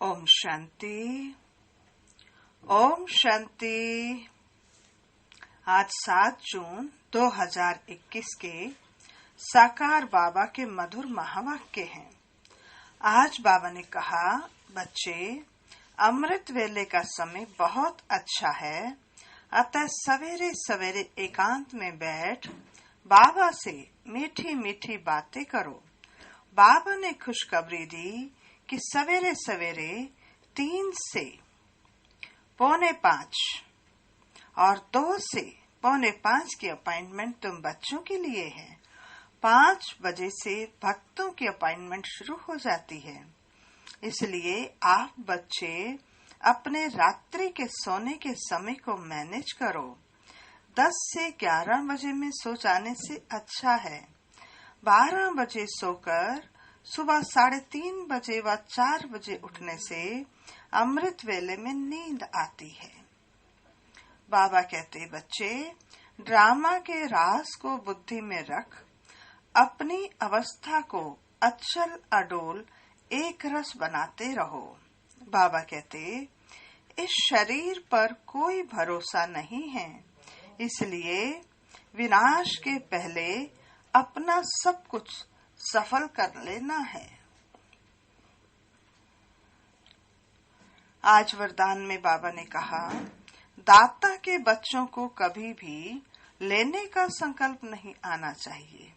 ओम शांति। ओम शांति। आज 7 जून 2021 के साकार बाबा के मधुर महावाक्य हैं। आज बाबा ने कहा, बच्चे, अमृत वेले का समय बहुत अच्छा है, अतः सवेरे सवेरे एकांत में बैठ बाबा से मीठी मीठी बातें करो। बाबा ने खुशखबरी दी कि सवेरे सवेरे 3 से 4:45 और 2 से 4:45 की अपॉइंटमेंट तुम बच्चों के लिए है। 5 बजे से भक्तों की अपॉइंटमेंट शुरू हो जाती है। इसलिए आप बच्चे अपने रात्रि के सोने के समय को मैनेज करो। 10 से 11 बजे में सो जाने से अच्छा है। 12 बजे सोकर सुबह 3:30 बजे व 4 बजे उठने से अमृत वेले में नींद आती है। बाबा कहते, बच्चे, ड्रामा के राज को बुद्धि में रख, अपनी अवस्था को अचल अडोल एक रस बनाते रहो। बाबा कहते, इस शरीर पर कोई भरोसा नहीं है, इसलिए विनाश के पहले अपना सब कुछ सफल कर लेना है। आज वरदान में बाबा ने कहा, दाता के बच्चों को कभी भी लेने का संकल्प नहीं आना चाहिए।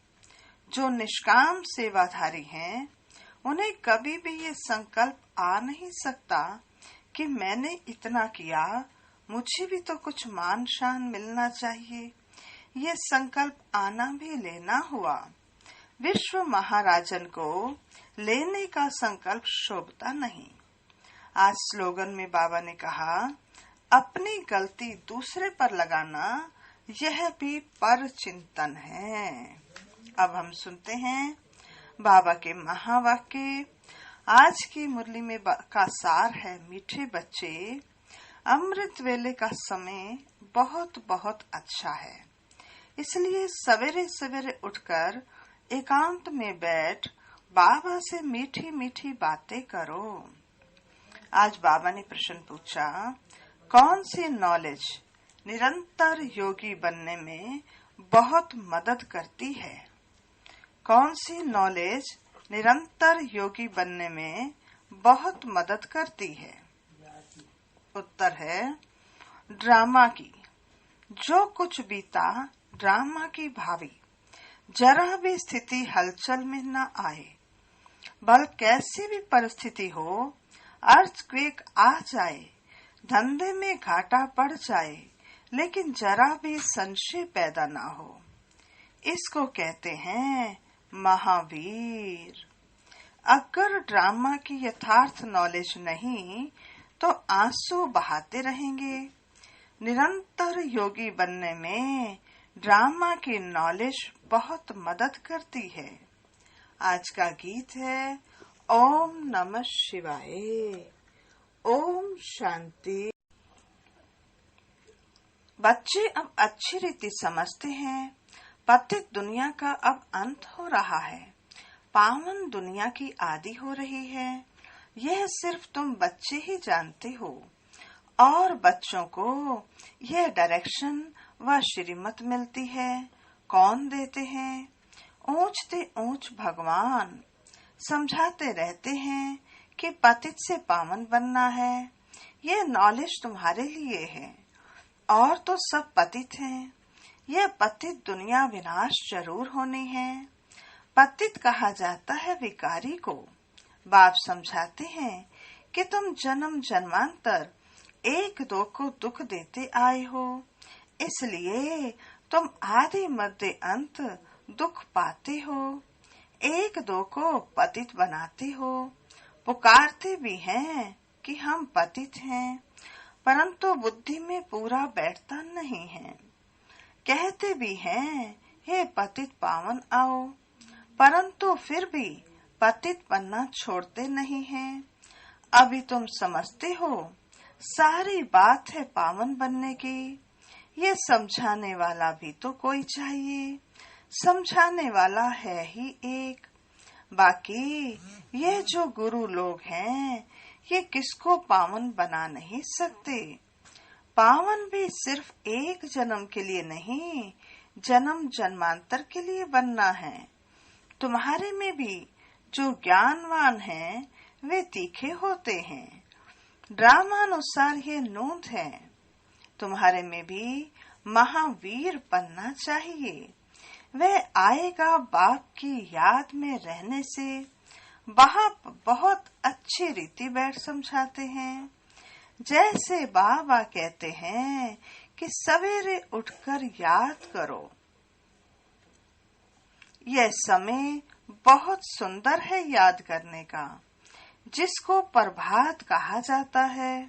जो निष्काम सेवाधारी हैं, उन्हें कभी भी ये संकल्प आ नहीं सकता कि मैंने इतना किया, मुझे भी तो कुछ मान शान मिलना चाहिए। ये संकल्प आना भी लेना हुआ। विश्व महाराजन को लेने का संकल्प शोभता नहीं। आज स्लोगन में बाबा ने कहा, अपनी गलती दूसरे पर लगाना यह भी पर चिंतन है। अब हम सुनते हैं बाबा के महावाक्य। आज की मुरली में का सार है, मीठे बच्चे, अमृत वेले का समय बहुत बहुत अच्छा है, इसलिए सवेरे सवेरे उठकर एकांत में बैठ बाबा से मीठी मीठी बातें करो। आज बाबा ने प्रश्न पूछा, कौन सी नॉलेज निरंतर योगी बनने में बहुत मदद करती है? कौन सी नॉलेज निरंतर योगी बनने में बहुत मदद करती है? उत्तर है, ड्रामा की। जो कुछ बीता ड्रामा की भावी, जरा भी स्थिति हलचल में न आए। बल कैसी भी परिस्थिति हो, अर्थक्वेक आ जाए, धंधे में घाटा पड़ जाए, लेकिन जरा भी संशय पैदा ना हो, इसको कहते हैं महावीर। अगर ड्रामा की यथार्थ नॉलेज नहीं तो आंसू बहाते रहेंगे। निरंतर योगी बनने में ड्रामा की नॉलेज बहुत मदद करती है। आज का गीत है ओम नमः शिवाय। ओम शांति। बच्चे अब अच्छी रीति समझते हैं, पतित दुनिया का अब अंत हो रहा है, पावन दुनिया की आदि हो रही है। यह सिर्फ तुम बच्चे ही जानते हो, और बच्चों को यह डायरेक्शन व श्रीमत मिलती है। कौन देते हैं? ऊंचते ऊंच भगवान समझाते रहते हैं कि पतित से पावन बनना है। यह नॉलेज तुम्हारे लिए है, और तो सब पतित हैं। यह पतित दुनिया विनाश जरूर होनी है। पतित कहा जाता है विकारी को। बाप समझाते हैं कि तुम जन्म जन्मांतर एक दो को दुख देते आए हो, इसलिए तुम आदि मध्य अंत दुख पाते हो। एक दो को पतित बनाते हो, पुकारते भी हैं कि हम पतित हैं, परंतु बुद्धि में पूरा बैठता नहीं है। कहते भी हैं, हे पतित पावन आओ, परंतु फिर भी पतित बनना छोड़ते नहीं हैं। अभी तुम समझते हो, सारी बात है पावन बनने की। ये समझाने वाला भी तो कोई चाहिए, समझाने वाला है ही एक। बाकी ये जो गुरु लोग हैं, ये किसको पावन बना नहीं सकते। पावन भी सिर्फ एक जन्म के लिए नहीं, जन्म जन्मांतर के लिए बनना है। तुम्हारे में भी जो ज्ञानवान हैं, वे तीखे होते हैं। ड्रामानुसार ये नोंद है। तुम्हारे में भी महावीर बनना चाहिए। वह आएगा बाप की याद में रहने से। बाप बहुत अच्छी रीति बैठ समझाते हैं। जैसे बाबा कहते हैं कि सवेरे उठकर याद करो। यह समय बहुत सुंदर है याद करने का, जिसको प्रभात कहा जाता है।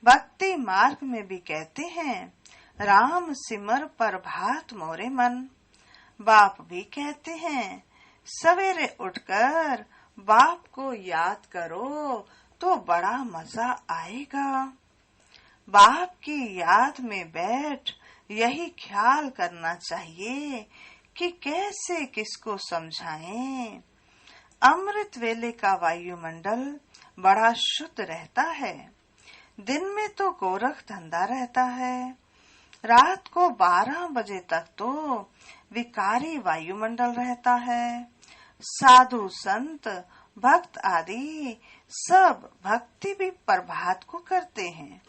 भक्ति मार्ग में भी कहते हैं, राम सिमर प्रभात मोरे मन। बाप भी कहते हैं, सवेरे उठकर बाप को याद करो तो बड़ा मजा आएगा। बाप की याद में बैठ यही ख्याल करना चाहिए कि कैसे किसको समझाएं। अमृत वेले का वायुमंडल बड़ा शुद्ध रहता है। दिन में तो गोरख धंधा रहता है। रात को 12 बजे तक तो विकारी वायुमंडल रहता है। साधु संत भक्त आदि सब भक्ति भी प्रभात को करते हैं।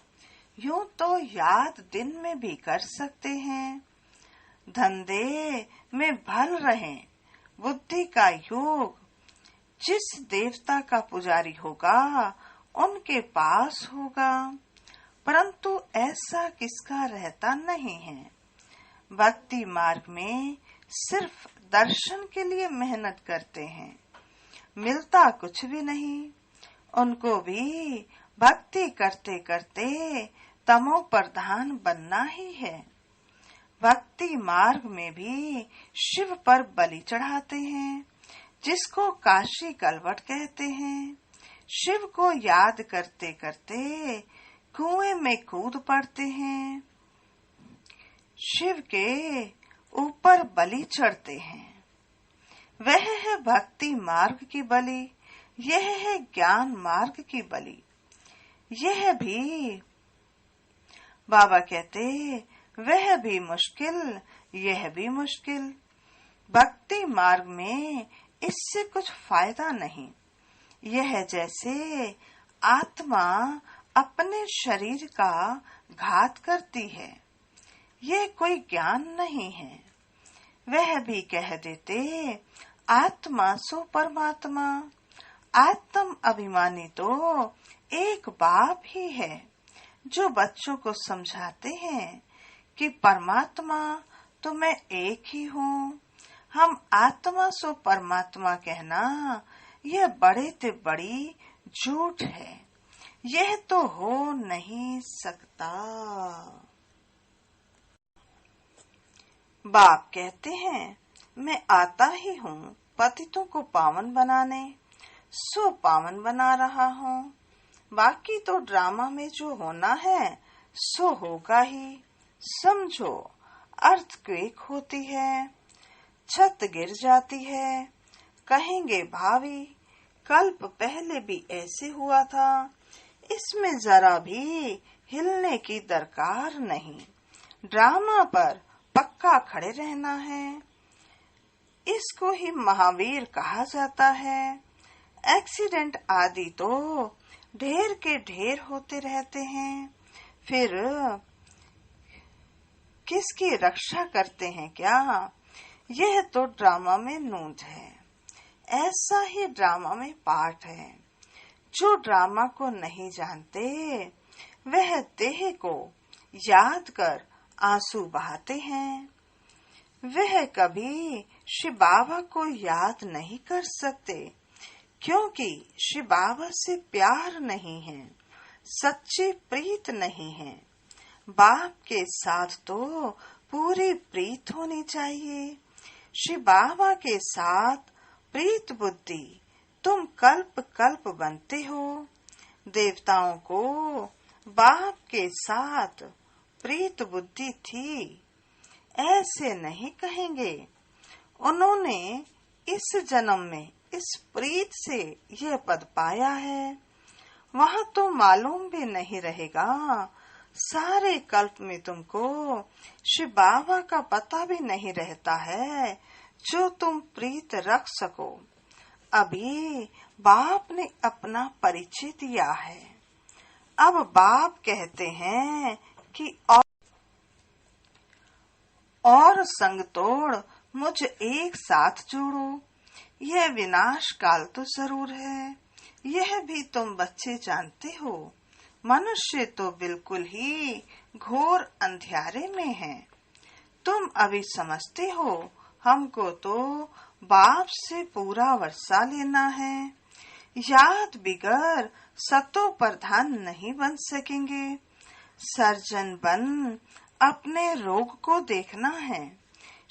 यूं तो याद दिन में भी कर सकते हैं। धंधे में भल रहें। बुद्धि का योग जिस देवता का पुजारी होगा उनके पास होगा, परंतु ऐसा किसका रहता नहीं है। भक्ति मार्ग में सिर्फ दर्शन के लिए मेहनत करते हैं, मिलता कुछ भी नहीं। उनको भी भक्ति करते करते तमो प्रधान बनना ही है। भक्ति मार्ग में भी शिव पर बलि चढ़ाते हैं, जिसको काशी कलवट कहते हैं। शिव को याद करते करते कुएं में कूद पड़ते हैं। शिव के ऊपर बलि चढ़ते हैं। वह है भक्ति मार्ग की बलि, यह है ज्ञान मार्ग की बलि। यह भी बाबा कहते, वह भी मुश्किल, यह भी मुश्किल। भक्ति मार्ग में इससे कुछ फायदा नहीं। यह जैसे आत्मा अपने शरीर का घात करती है, यह कोई ज्ञान नहीं है। वह भी कह देते, आत्मा सो परमात्मा। आत्म अभिमानी तो एक बाप ही है, जो बच्चों को समझाते हैं कि परमात्मा तो मैं एक ही हूँ। हम आत्मा सो परमात्मा कहना यह बड़े ते बड़ी झूठ है। यह तो हो नहीं सकता। बाप कहते हैं, मैं आता ही हूँ पतितों को पावन बनाने, सो पावन बना रहा हूँ। बाकी तो ड्रामा में जो होना है सो होगा ही। समझो, अर्थक्वेक होती है, छत गिर जाती है, कहेंगे भावी कल्प पहले भी ऐसे हुआ था, इसमें जरा भी हिलने की दरकार नहीं। ड्रामा पर पक्का खड़े रहना है। इसको ही महावीर कहा जाता है। एक्सीडेंट आदि तो ढेर के ढेर होते रहते हैं, फिर किसकी रक्षा करते हैं क्या? यह तो ड्रामा में नोंद है। ऐसा ही ड्रामा में पाठ है। जो ड्रामा को नहीं जानते, वह देह को याद कर आंसू बहाते हैं। वह कभी शिव बाबा को याद नहीं कर सकते, क्योंकि शिव बाबा से प्यार नहीं है, सच्ची प्रीत नहीं है। बाप के साथ तो पूरी प्रीत होनी चाहिए। शिव बाबा के साथ प्रीत बुद्धि तुम कल्प कल्प बनते हो। देवताओं को बाप के साथ प्रीत बुद्धि थी, ऐसे नहीं कहेंगे। उन्होंने इस जन्म में इस प्रीत से यह पद पाया है। वहाँ तो मालूम भी नहीं रहेगा। सारे कल्प में तुमको शिव बाबा का पता भी नहीं रहता है जो तुम प्रीत रख सको। अभी बाप ने अपना परिचय दिया है। अब बाप कहते हैं कि और संग तोड़ मुझ एक साथ जोड़ो। यह विनाश काल तो जरूर है, यह भी तुम बच्चे जानते हो। मनुष्य तो बिल्कुल ही घोर अंधियारे में है। तुम अभी समझते हो, हमको तो बाप से पूरा वर्षा लेना है। याद बिगर सतो प्रधान नहीं बन सकेंगे। सर्जन बन अपने रोग को देखना है।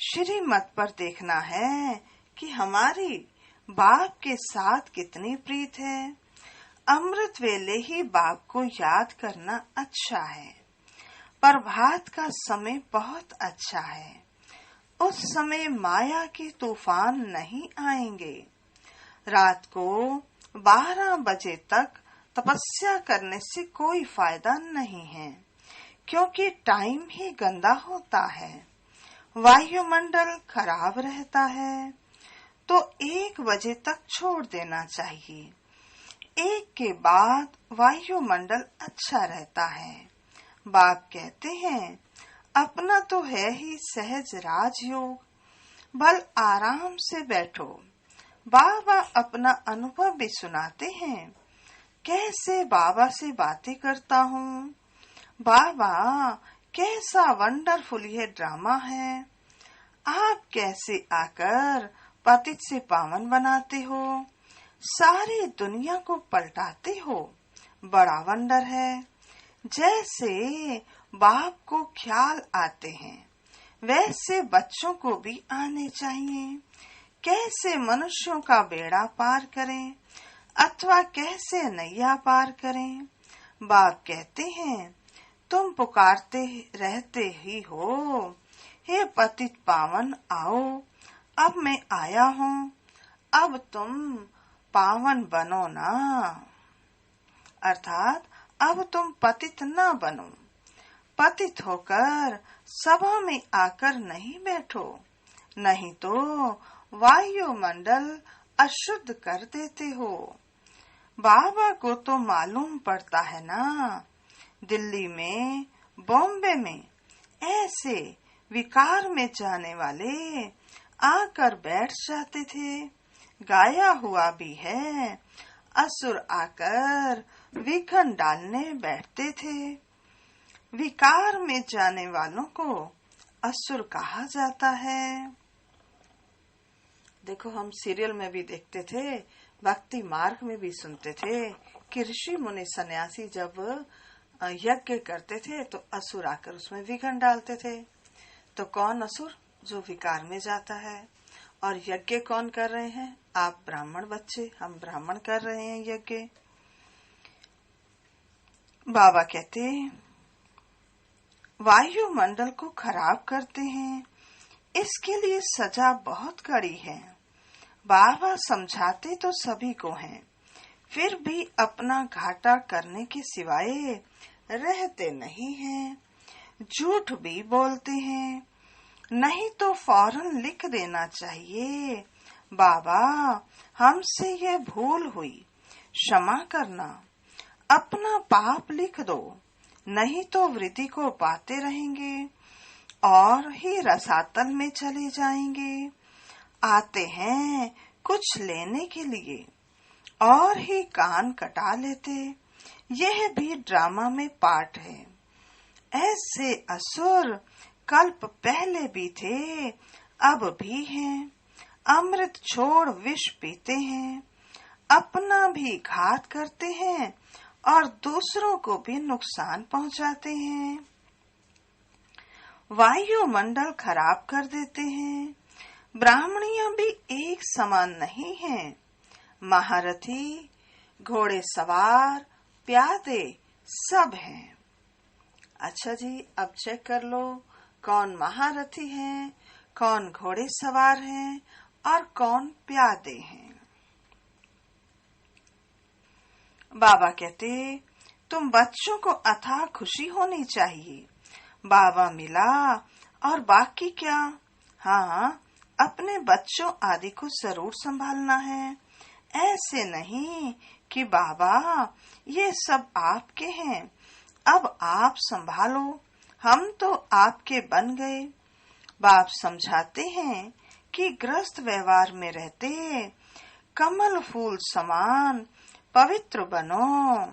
श्रीमत पर देखना है कि हमारी बाप के साथ कितनी प्रीत है। अमृत वेले ही बाप को याद करना अच्छा है। प्रभात का समय बहुत अच्छा है। उस समय माया के तूफान नहीं आएंगे। रात को 12 बजे तक तपस्या करने से कोई फायदा नहीं है, क्योंकि टाइम ही गंदा होता है। वायुमंडल खराब रहता है, तो 1 बजे तक छोड़ देना चाहिए। 1 के बाद वायुमंडल अच्छा रहता है। बाप कहते हैं, अपना तो है ही सहज राजयोग, बल आराम से बैठो। बाबा अपना अनुभव भी सुनाते हैं। कैसे बाबा से बातें करता हूँ। बाबा कैसा वंडरफुल ये ड्रामा है। आप कैसे आकर पतित से पावन बनाते हो, सारी दुनिया को पलटाते हो। बड़ा वंडर है। जैसे बाप को ख्याल आते हैं, वैसे बच्चों को भी आने चाहिए। कैसे मनुष्यों का बेड़ा पार करें अथवा कैसे नैया पार करें। बाप कहते हैं, तुम पुकारते रहते ही हो, हे पतित पावन आओ। अब मैं आया हूँ, अब तुम पावन बनो ना। अर्थात अब तुम पतित न बनो। पतित होकर सभा में आकर नहीं बैठो, नहीं तो वायुमंडल अशुद्ध कर देते हो। बाबा को तो मालूम पड़ता है ना। दिल्ली में, बॉम्बे में ऐसे विकार में जाने वाले आकर बैठ जाते थे। गाया हुआ भी है, असुर आकर विघन डालने बैठते थे। विकार में जाने वालों को असुर कहा जाता है। देखो, हम सीरियल में भी देखते थे, भक्ति मार्ग में भी सुनते थे कि ऋषि मुनि सन्यासी जब यज्ञ करते थे तो असुर आकर उसमें विघन डालते थे। तो कौन असुर? जो विकार में जाता है। और यज्ञ कौन कर रहे हैं? आप ब्राह्मण बच्चे, हम ब्राह्मण कर रहे हैं यज्ञ। बाबा कहते, वायुमंडल को खराब करते हैं, इसके लिए सजा बहुत कड़ी है। बाबा समझाते तो सभी को हैं, फिर भी अपना घाटा करने के सिवाय रहते नहीं हैं। झूठ भी बोलते हैं। नहीं तो फौरन लिख देना चाहिए, बाबा हमसे ये भूल हुई, क्षमा करना। अपना पाप लिख दो, नहीं तो वृद्धि को पाते रहेंगे और ही रसातल में चले जाएंगे। आते हैं कुछ लेने के लिए और ही कान कटा लेते। यह भी ड्रामा में पार्ट है। ऐसे असुर कल्प पहले भी थे, अब भी हैं। अमृत छोड़ विष पीते हैं, अपना भी घात करते हैं और दूसरों को भी नुकसान पहुंचाते हैं। वायुमंडल खराब कर देते हैं। ब्राह्मणियां भी एक समान नहीं हैं। महारथी, घोड़े सवार, प्यादे सब हैं। अच्छा जी, अब चेक कर लो, कौन महारथी हैं, कौन घोड़े सवार हैं और कौन प्यादे हैं। बाबा कहते, तुम बच्चों को अथाह खुशी होनी चाहिए। बाबा मिला और बाकी क्या? हाँ, अपने बच्चों आदि को जरूर संभालना है। ऐसे नहीं कि बाबा ये सब आपके हैं, अब आप संभालो, हम तो आपके बन गए। बाप समझाते हैं कि गृहस्थ व्यवहार में रहते कमल फूल समान पवित्र बनो,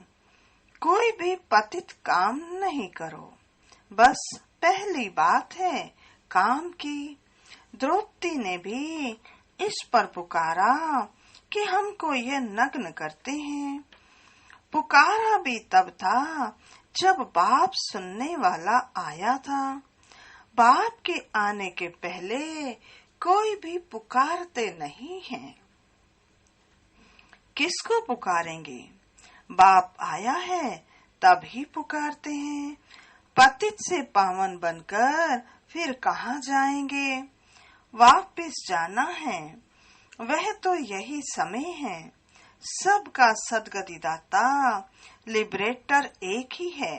कोई भी पतित काम नहीं करो। बस पहली बात है काम की। द्रौपदी ने भी इस पर पुकारा कि हमको ये नग्न करते हैं। पुकारा भी तब था जब बाप सुनने वाला आया था। बाप के आने के पहले कोई भी पुकारते नहीं हैं। किसको पुकारेंगे? बाप आया है तब ही पुकारते हैं। पतित से पावन बनकर फिर कहाँ जाएंगे? वापिस जाना है, वह तो यही समय है। सबका सद्गतिदाता लिबरेटर एक ही है।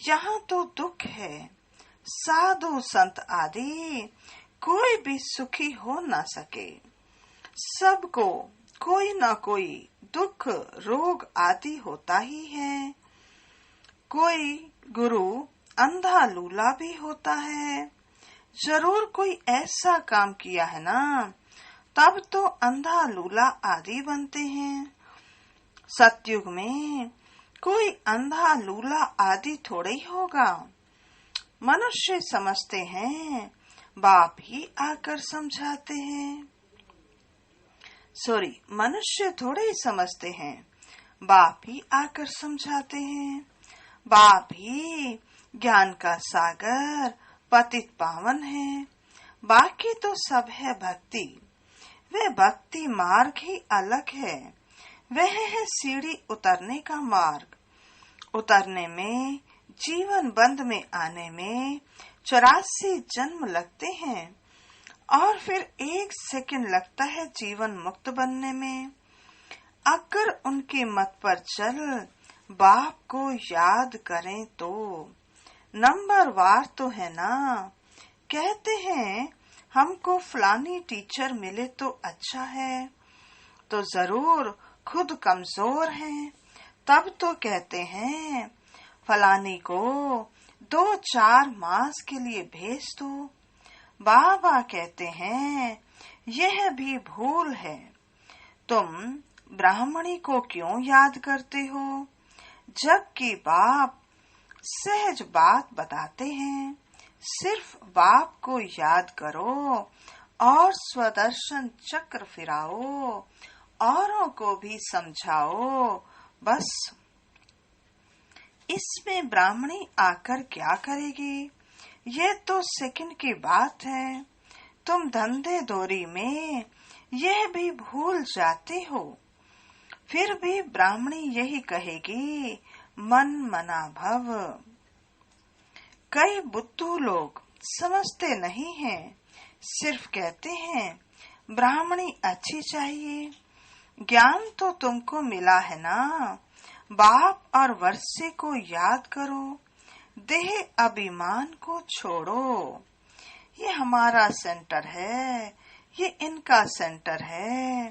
यहाँ तो दुख है। साधु संत आदि कोई भी सुखी हो न सके। सबको कोई न कोई दुख रोग आदि होता ही है। कोई गुरु अंधा लूला भी होता है। जरूर कोई ऐसा काम किया है ना, तब तो अंधा लूला आदि बनते हैं। सतयुग में कोई अंधा लूला आदि थोड़े ही होगा। मनुष्य समझते हैं, बाप ही आकर समझाते हैं। मनुष्य थोड़े ही समझते हैं, बाप ही आकर समझाते हैं। बाप ही ज्ञान का सागर पतित पावन है। बाकी तो सब है भक्ति। वह भक्ति मार्ग ही अलग है। वह है सीढ़ी उतरने का मार्ग। उतरने में, जीवन बंध में आने में 84 जन्म लगते हैं और फिर 1 सेकंड लगता है जीवन मुक्त बनने में। अगर उनके मत पर चल बाप को याद करें तो नंबर वार तो है ना। कहते हैं हमको फलानी टीचर मिले तो अच्छा है, तो जरूर खुद कमजोर हैं, तब तो कहते हैं फलानी को 2-4 मास के लिए भेज दो। बाबा कहते हैं यह भी भूल है। तुम ब्राह्मणी को क्यों याद करते हो, जबकि बाप सहज बात बताते हैं। सिर्फ बाप को याद करो और स्वदर्शन चक्र फिराओ, औरों को भी समझाओ। बस इसमें ब्राह्मणी आकर क्या करेगी? ये तो सेकंड की बात है। तुम धंधे दोरी में यह भी भूल जाते हो। फिर भी ब्राह्मणी यही कहेगी, मन मना भव। कई बुद्धू लोग समझते नहीं हैं, सिर्फ कहते हैं ब्राह्मणी अच्छी चाहिए। ज्ञान तो तुमको मिला है ना। बाप और वर्षे को याद करो, देह अभिमान को छोड़ो। ये हमारा सेंटर है, ये इनका सेंटर है।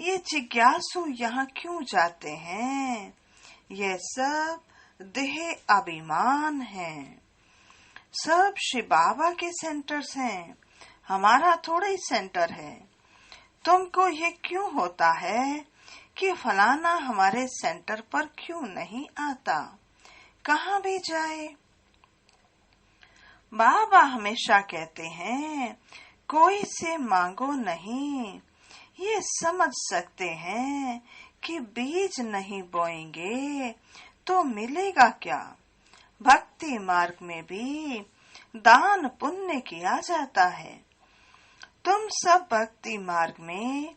ये जिज्ञासु यहाँ क्यों जाते हैं? ये सब देह अभिमान है। सब शिव बाबा के सेंटर्स हैं, हमारा थोड़ा ही सेंटर है। तुमको ये क्यों होता है कि फलाना हमारे सेंटर पर क्यों नहीं आता? कहाँ भी जाए। बाबा हमेशा कहते हैं कोई से मांगो नहीं। ये समझ सकते हैं कि बीज नहीं बोएंगे तो मिलेगा क्या। भक्ति मार्ग में भी दान पुण्य किया जाता है। तुम सब भक्ति मार्ग में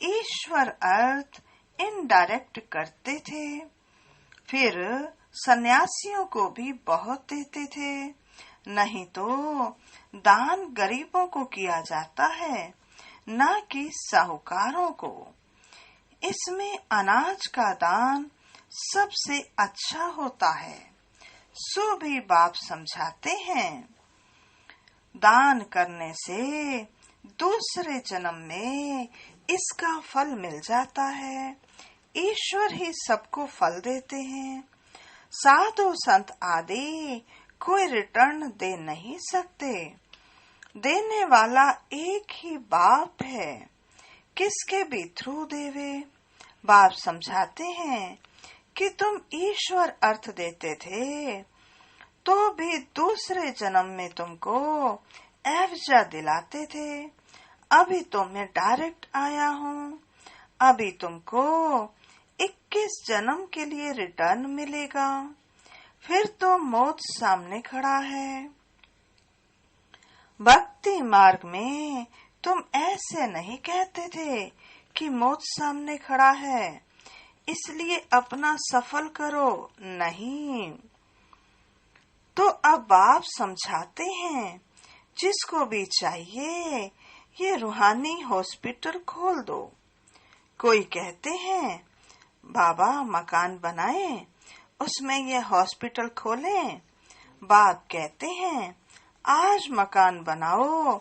ईश्वर अर्थ इनडायरेक्ट करते थे, फिर सन्यासियों को भी बहुत देते थे। नहीं तो दान गरीबों को किया जाता है, न कि साहूकारों को। इसमें अनाज का दान सबसे अच्छा होता है। सो भी बाप समझाते हैं, दान करने से दूसरे जन्म में इसका फल मिल जाता है। ईश्वर ही सबको फल देते हैं। साधु संत आदि कोई रिटर्न दे नहीं सकते। देने वाला एक ही बाप है, किसके भी थ्रू देवे। बाप समझाते हैं कि तुम ईश्वर अर्थ देते थे तो भी दूसरे जन्म में तुमको एवजा दिलाते थे। अभी तो मैं डायरेक्ट आया हूँ। अभी तुमको 21 जन्म के लिए रिटर्न मिलेगा। फिर तो मौत सामने खड़ा है। भक्ति मार्ग में तुम ऐसे नहीं कहते थे कि मौत सामने खड़ा है इसलिए अपना सफल करो, नहीं। तो अब बाप समझाते हैं, जिसको भी चाहिए ये रूहानी हॉस्पिटल खोल दो। कोई कहते हैं बाबा मकान बनाए, उसमें ये हॉस्पिटल खोलें। बाप कहते हैं आज मकान बनाओ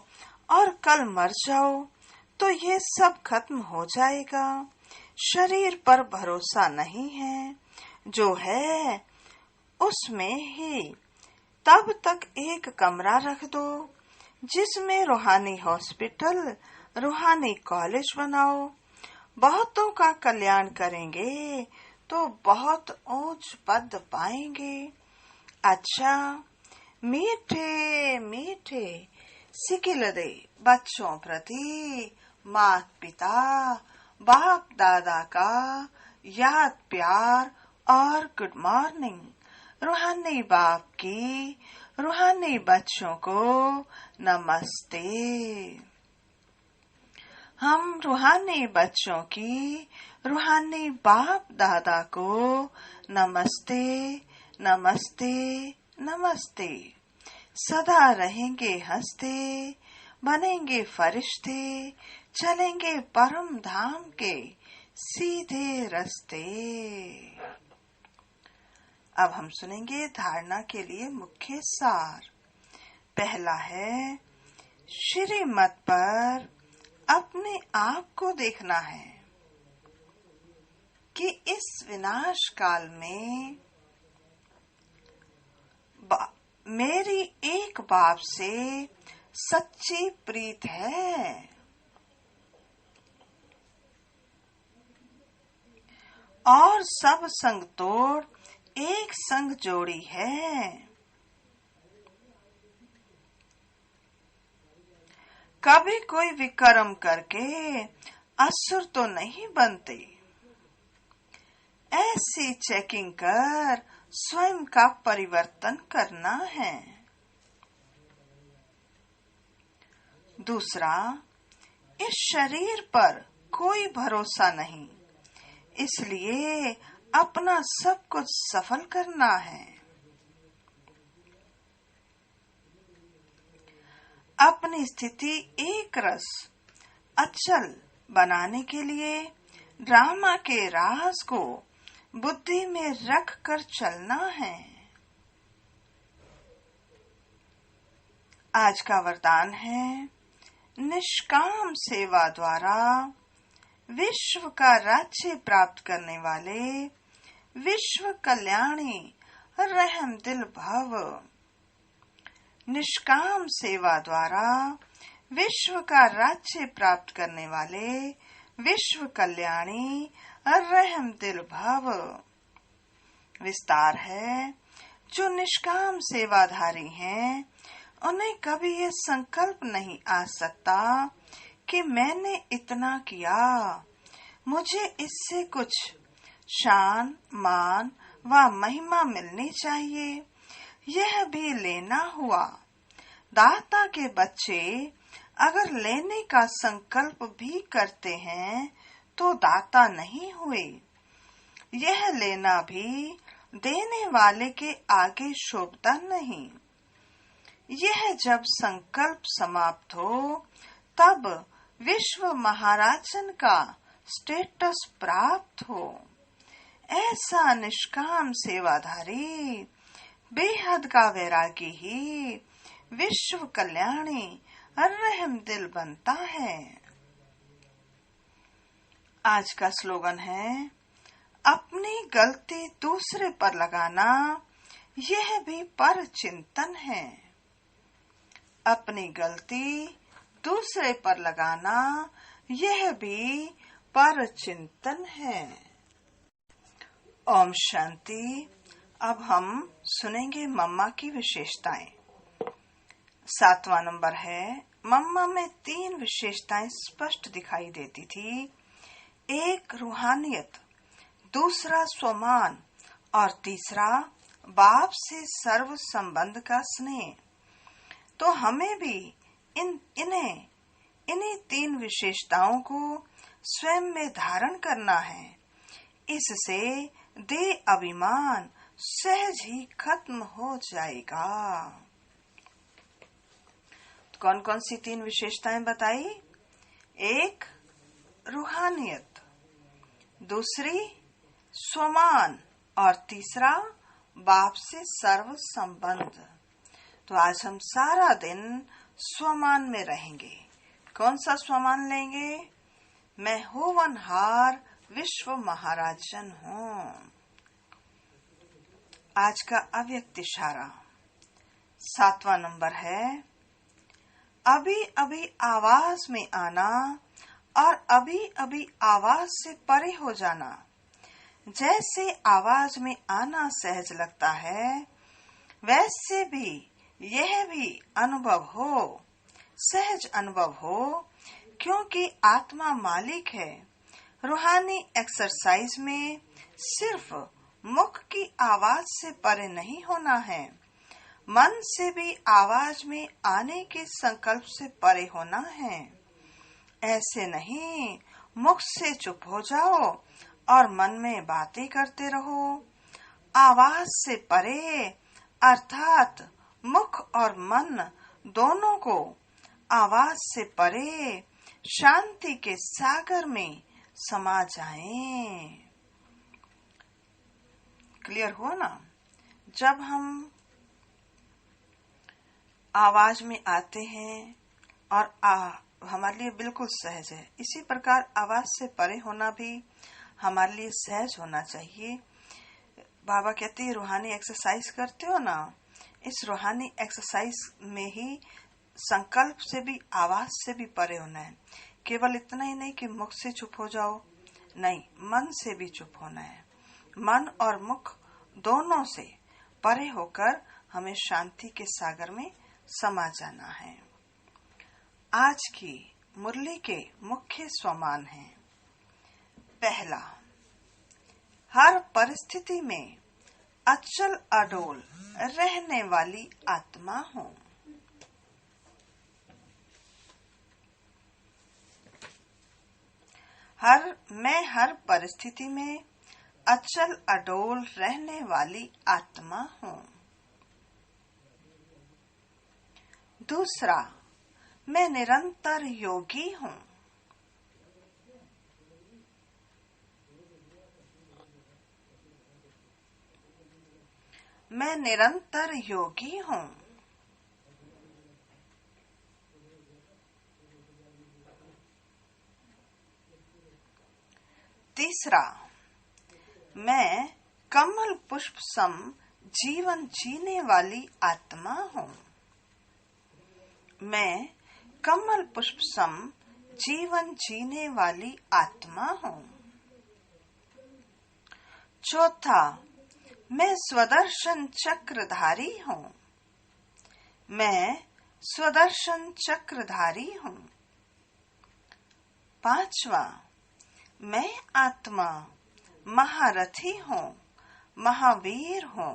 और कल मर जाओ तो ये सब खत्म हो जाएगा। शरीर पर भरोसा नहीं है, जो है उसमें ही तब तक एक कमरा रख दो जिसमें रूहानी हॉस्पिटल, रूहानी कॉलेज बनाओ। बहुतों का कल्याण करेंगे तो बहुत ऊंच पद पाएंगे। अच्छा, मीठे मीठे सिकिलदे बच्चों प्रति माता पिता बाप दादा का याद प्यार और गुड मॉर्निंग। रूहानी बाप की रूहानी बच्चों को नमस्ते। हम रूहानी बच्चों की रूहानी बाप दादा को नमस्ते नमस्ते नमस्ते। सदा रहेंगे हंसते, बनेंगे फरिश्ते, चलेंगे परम धाम के सीधे रास्ते। अब हम सुनेंगे धारणा के लिए मुख्य सार। पहला है, श्रीमत पर अपने आप को देखना है कि इस विनाश काल में मेरी एक बाप से सच्ची प्रीत है और सब संग तोड़ एक संग जोड़ी है। कभी कोई विक्रम करके असुर तो नहीं बनते। ऐसी चेकिंग कर स्वयं का परिवर्तन करना है। दूसरा, इस शरीर पर कोई भरोसा नहीं, इसलिए अपना सब कुछ सफल करना है। अपनी स्थिति एक रस अचल बनाने के लिए ड्रामा के राज को बुद्धि में रख कर चलना है। आज का वरदान है, निष्काम सेवा द्वारा विश्व का राज्य प्राप्त करने वाले विश्व कल्याणी रहम दिल भव। निष्काम सेवा द्वारा विश्व का राज्य प्राप्त करने वाले विश्व कल्याणी रहम दिल भव। विस्तार है, जो निष्काम सेवाधारी हैं, उन्हें कभी ये संकल्प नहीं आ सकता कि मैंने इतना किया, मुझे इससे कुछ शान मान व महिमा मिलनी चाहिए। यह भी लेना हुआ। दाता के बच्चे अगर लेने का संकल्प भी करते हैं तो दाता नहीं हुए। यह लेना भी देने वाले के आगे शोभता नहीं। यह जब संकल्प समाप्त हो तब विश्व महाराजन का स्टेटस प्राप्त हो। ऐसा निष्काम सेवाधारी बेहद का वैरागी ही विश्व कल्याणी रहम दिल बनता है। आज का स्लोगन है, अपनी गलती दूसरे पर लगाना यह भी पर चिंतन है। अपनी गलती दूसरे पर लगाना यह भी पर चिंतन है। ओम शांति। अब हम सुनेंगे मम्मा की विशेषताएं। 7वां नंबर है, मम्मा में 3 विशेषताएं स्पष्ट दिखाई देती थी। 1 रूहानियत, दूसरा स्वमान और तीसरा बाप से सर्व संबंध का स्नेह। तो हमें भी इन्हीं 3 विशेषताओं को स्वयं में धारण करना है। इससे देह अभिमान सहज ही खत्म हो जाएगा। कौन कौन सी 3 विशेषताएं बताई? 1 रूहानियत, दूसरी स्वमान और तीसरा बाप से सर्व संबंध। तो आज हम सारा दिन स्वमान में रहेंगे। कौन सा स्वमान लेंगे? मैं होवनहार विश्व महाराजन हूँ। आज का अव्यक्त इशारा 7वां नंबर है, अभी अभी आवाज में आना और अभी अभी आवाज से परे हो जाना। जैसे आवाज में आना सहज लगता है, वैसे भी यह भी अनुभव हो, सहज अनुभव हो, क्योंकि आत्मा मालिक है। रूहानी एक्सरसाइज में सिर्फ मुख की आवाज से परे नहीं होना है, मन से भी आवाज में आने के संकल्प से परे होना है। ऐसे नहीं मुख से चुप हो जाओ और मन में बातें करते रहो। आवाज से परे अर्थात मुख और मन दोनों को आवाज से परे शांति के सागर में समा जाएं। क्लियर हुआ ना? जब हम आवाज में आते हैं और हमारे लिए बिल्कुल सहज है, इसी प्रकार आवाज से परे होना भी हमारे लिए सहज होना चाहिए। बाबा कहते हैं रूहानी एक्सरसाइज करते हो ना, इस रूहानी एक्सरसाइज में ही संकल्प से भी आवाज से भी परे होना है। केवल इतना ही नहीं कि मुख से चुप हो जाओ, नहीं, मन से भी चुप होना है। मन और मुख दोनों से परे होकर हमें शांति के सागर में समा जाना है। आज की मुरली के मुख्य स्वमान हैं। पहला, हर परिस्थिति में अचल अडोल रहने वाली आत्मा हूँ। मैं हर परिस्थिति में अचल अडोल रहने वाली आत्मा हूँ। दूसरा, मैं निरंतर योगी हूँ। मैं निरंतर योगी हूँ। तीसरा, मैं कमल पुष्प सम जीवन जीने वाली आत्मा हूँ। मैं कमल पुष्प सम जीवन जीने वाली आत्मा हूँ। चौथा, मैं स्वदर्शन चक्रधारी हूँ। मैं स्वदर्शन चक्रधारी हूँ। पांचवा, मैं आत्मा महारथी हूँ, महावीर हूँ।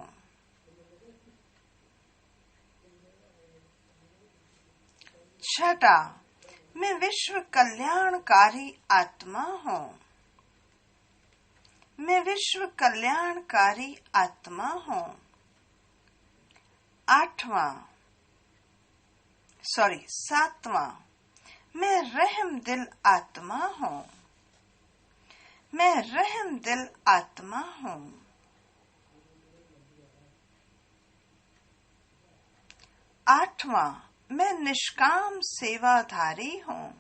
छठा, मैं विश्व कल्याणकारी आत्मा हूँ। मैं विश्व कल्याणकारी आत्मा हूँ। सातवां, मैं रहम दिल आत्मा हूँ। मैं रहम दिल आत्मा हूँ। 8वां, मैं निष्काम सेवाधारी हूँ।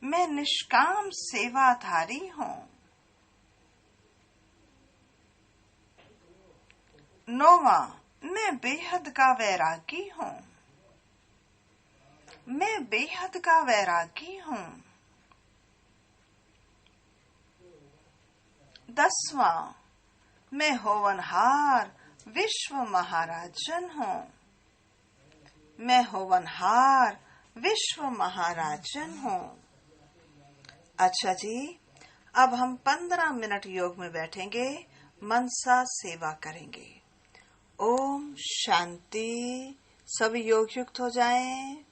मैं निष्काम सेवाधारी हूँ। 9वां, मैं बेहद का वैरागी हूँ। मैं बेहद का वैरागी हूँ। 10वां, मैं होवनहार विश्व महाराजन हूँ। मैं होवनहार विश्व महाराजन हूँ। अच्छा जी, अब हम 15 मिनट योग में बैठेंगे, मनसा सेवा करेंगे। ओम शांति। सभी योग युक्त हो जाएं।